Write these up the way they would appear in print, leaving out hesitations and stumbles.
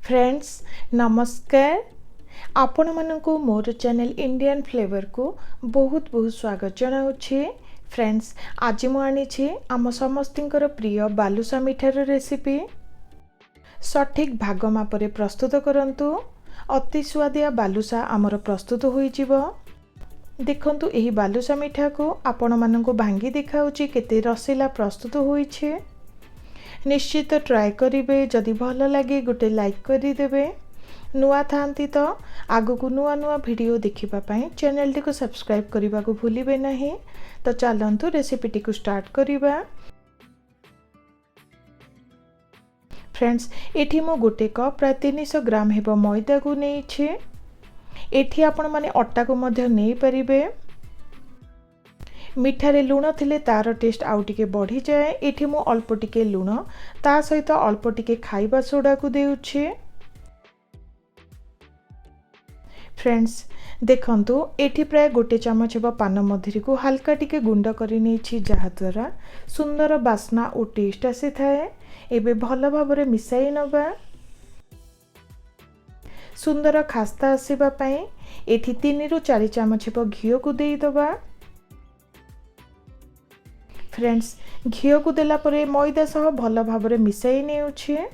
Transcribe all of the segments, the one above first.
Friends नमस्कार आपण मानकु मोर channel Indian flavour को बहुत बहुत स्वागत जनाऊँगी। फ्रेंड्स आज मु आनी आम समस्तर प्रिय बालुसा मिठार रेसिपी सठिक भाग मापरे प्रस्तुत करंतु अति स्वादिया बालुसा आमर प्रस्तुत होइजिवो। देखंतु एही बालुसा मिठा को आपण मानकु भांगी देखाउची केते रसीला प्रस्तुत होइछे। निश्चित ट्राए करिवे, जदि भल लगे गोटे लाइक करिदेवे। नुआ थांती तो आगु को नुआ नुआ वीडियो देखिबा पई चैनल टी को सब्सक्राइब करबा को भूलिबे नहीं। तो चलंतु रेसिपी टी को स्टार्ट करिबा। फ्रेंड्स एठी मो गोटे कप प्राय 300 ग्राम हेबो मैदा को नै छे। एठी आपण माने अट्टा को मध्य नै परिबे। मिठारे लुण थिले तार टेस्ट आउ टिके बढ़ी जाए। एठी मु अल्प टिके लुण ता सहित अल्प टिके खाइबा सोडा को देउछे। फ्रेंड्स देखंतु एठी प्राय गोटे चमच हेबा पान मधुरी को हल्का टिके गुंड करि नेछि, जहा द्वारा सुंदर बास्ना और टेस्ट आसी थाए। एबे भल भाबरे मिसाई नबा। सुंदर खास्ता आसीबा पई एठी 3 रु 4 चमच हेबा घियो को देई दबा। फ्रेंड्स घियो को देला परे मैदा सह भल भाबरे मिसाई नेउछे।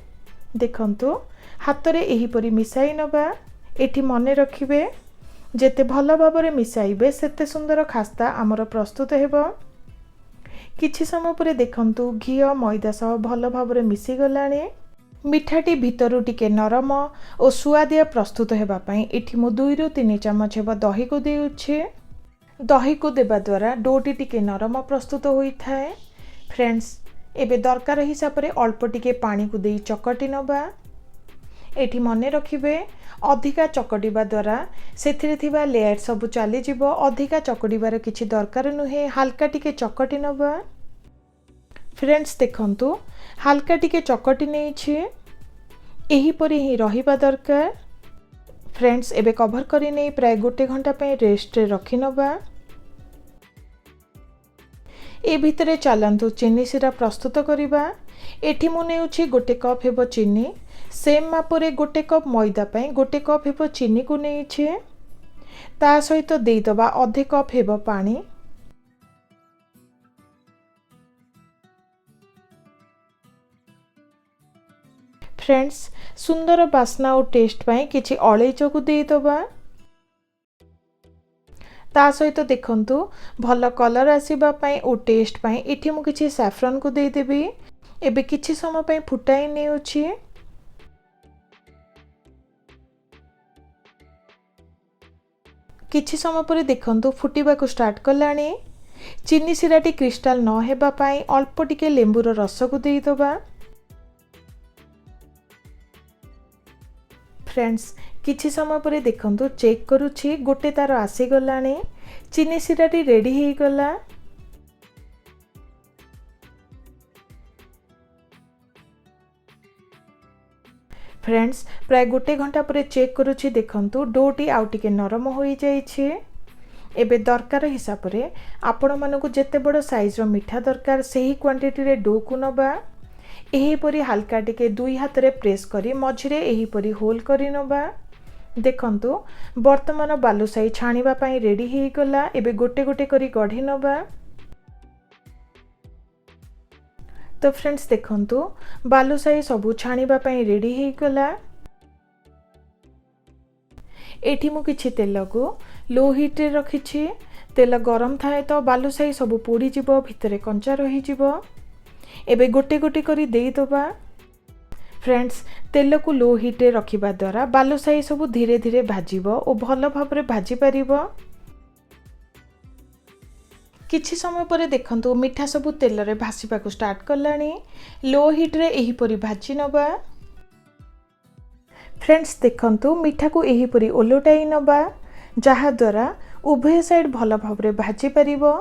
देखंतु हाथ रे एही परी मिसाई नबा। एठी मने रखिबे जेते भल भाबरे मिसाइबे सेते सुंदर खास्ता आमर प्रस्तुत हेबो। किछि समय परे देखंतु घियो मैदा सह भल भाबरे मिसी गलानी। मिठाटी भितरु टिके नरम और सुआदिया प्रस्तुत हेबा पई एठी मु 2 रु 3 चमच हेबा दही को देउछे। दही को देबा द्वारा डोटी टिके नरम प्रस्तुत होई थाए। फ्रेंड्स एबे दरकार हिसाब रे अल्प टिके पानी को देई चकटी नबा। एठी मने रखिबे अधिका चकटिबा द्वारा सेथिरे थिबा लेयर सब चली जिवो। अधिका चकटिबार किछि दरकार नुहे, हल्का टिके चकटी नबा। फ्रेंड्स देखंतु हल्का टिके चकटी नै छी, एही परी ही रहिबा दरकार। फ्रेंड्स एबे कवर करी नै प्राय गोटे घंटा पे रेस्ट रे रखि नबा। ए भितरे चलंतु चीनी सिरा प्रस्तुत करिबा। एठी मु नेउछि गोटे कप हेबो चीनी। सेम मापरे गोटे कप मैदा पे गोटे कप हेबो चीनी को नेइछि। ता सहित देई दबा आधे कप हेबो पानी। फ्रेंड्स सुंदर बास्ना और टेस्ट पाई किछि अलैच को देई दबा। ता सहित देखंतु भल कलर आसीबा पई और टेस्ट पई एठी मु किछि सैफरन को देई देबी। एबे किछि समय पई फुटाई नेउछि। किछि समय परे देखंतु फुटीबा को स्टार्ट कलानी। चीनी सिराटी क्रिस्टल न हेबा पई अल्प टिके लेंबुर रस को देई दबा। फ्रेंड्स किछि समय परे देखंतु चेक करूछि गोटे तार आसी गलानी। चीनी सिराटी रेडी हे गला। फ्रेंड्स प्राय गोटे घंटा परे चेक करूछि। देखंतु डोटी आउ टिके नरम होई जाइछे। एबे दरकार हिसाब रे आपण मानको जेते बड़ साइज रो मिठा दरकार सेही क्वांटिटी रे डो को नबा। एही परी हल्का टिके दुई हाथ रे प्रेस करी मझिरे एही परी होल करी नबा। देखंतु वर्तमान बालुसाई छाणीबा पई रेडी हे गला। एबे गोटे गोटे करी गढ़ी नबा। तो फ्रेंड्स देखंतु बालुसाई सबु छाणीबा पई रेडी हे गला। एठी मु किछि तेल को लो हीट रे रखिछि। तेल गरम थाए तो बालुसाई सबु पोड़ी जिवो, भितरे कंचा रही जिवो। एबे गोटे गोटे करी देई दबा। फ्रेंड्स तेल को लो हीट रे रखिबा द्वारा बालुसाई सबु धीरे धीरे भाजिबो और भल भाबरे भाजी परिबो। किछि समय परे देखंतु मिठा सबु तेल रे भासीबा को स्टार्ट करलानी। लो हीट रे एही परी भाजी नबा। फ्रेंड्स देखंतु मिठा को एही परी ओलोटाई नबा, जहा द्वारा उभय साइड भल भाबरे भाजी परिबो।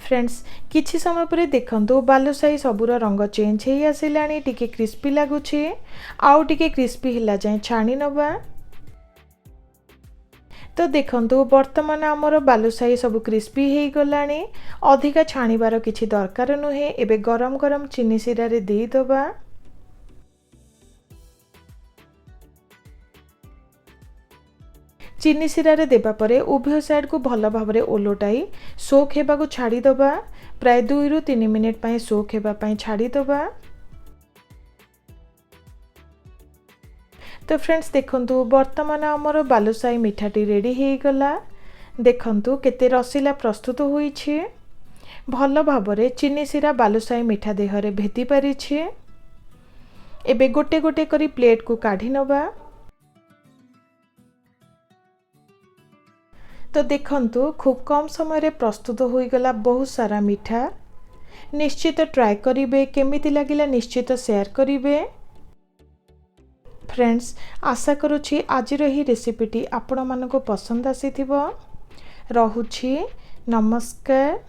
फ्रेंड्स किछि समय परे देखंतु बालुसाई सबुर रंग चेंज हे आसिलानी। टिके क्रिस्पी लागुछि, आउ टिके क्रिस्पी हिला जाय छाणी नबा। तो देखंतु वर्तमान आमर बालुसाई सब क्रिस्पी हे गलानी। अधिका छाणीबार किछि दरकार नुहे। एबे गरम गरम चीनी सिरा रे देई दबा। चीनी सिरारे देबा परे उभय साइड को भल भाव में ओलटाई सोक हेबाकु छाड़ीदबा। प्राय 2 ରୁ 3 मिनिट पई सोक हेबा पई छाड़ीदबा। तो फ्रेंड्स देखंतु वर्तमान हमर बालुशाही मिठाटी रेडी हे गला। देखंतु केते रसीला प्रस्तुत होईछि। भल भाव में चीनी सिरा बालुशाही मिठा देहरे भेदी पारिछि। एबे गोटे गोटे करी प्लेट को काढ़ी नबा। तो देखंतु खूब कम समय रे प्रस्तुत होई गला बहुत सारा मिठा। निश्चित ट्राई करिवे, केमिति लागिला निश्चित शेयर करिवे। फ्रेंड्स आशा करुछि आजिर ही रेसिपीटी आपण मानको पसंद आसीथिबो। रहुछि नमस्कार।